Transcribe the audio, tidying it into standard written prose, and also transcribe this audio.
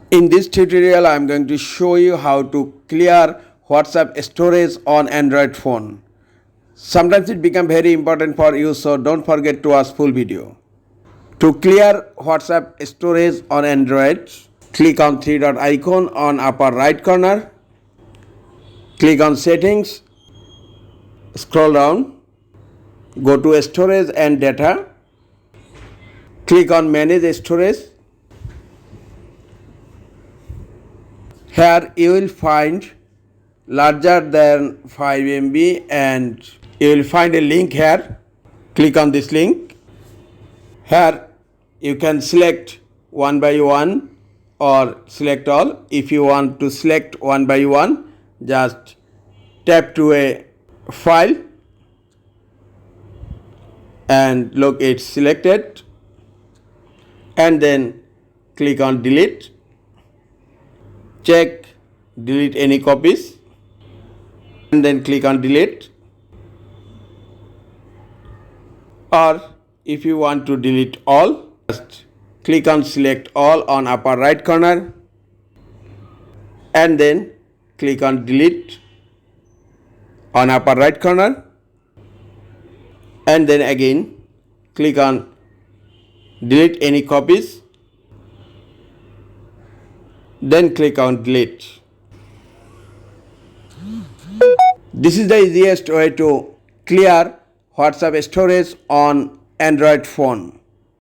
In this tutorial, I am going to show you how to clear WhatsApp storage on Android phone. Sometimes it becomes very important for you, so don't forget to watch full video. To clear WhatsApp storage on Android, click on three dot icon on upper right corner. Click on settings, scroll down, go to storage and data. Click on manage storage. Here you will find larger than 5 MB and you will find a link here. Click on this link. Here you can select one by one or select all. If you want to select one by one, just tap to a file and look, it's selected, and then click on delete. Check delete any copies and then click on delete. Or if you want to delete all, just click on select all on upper right corner and then click on delete on upper right corner, and then again click on delete any copies, then click on delete. This is the easiest way to clear WhatsApp storage on Android phone.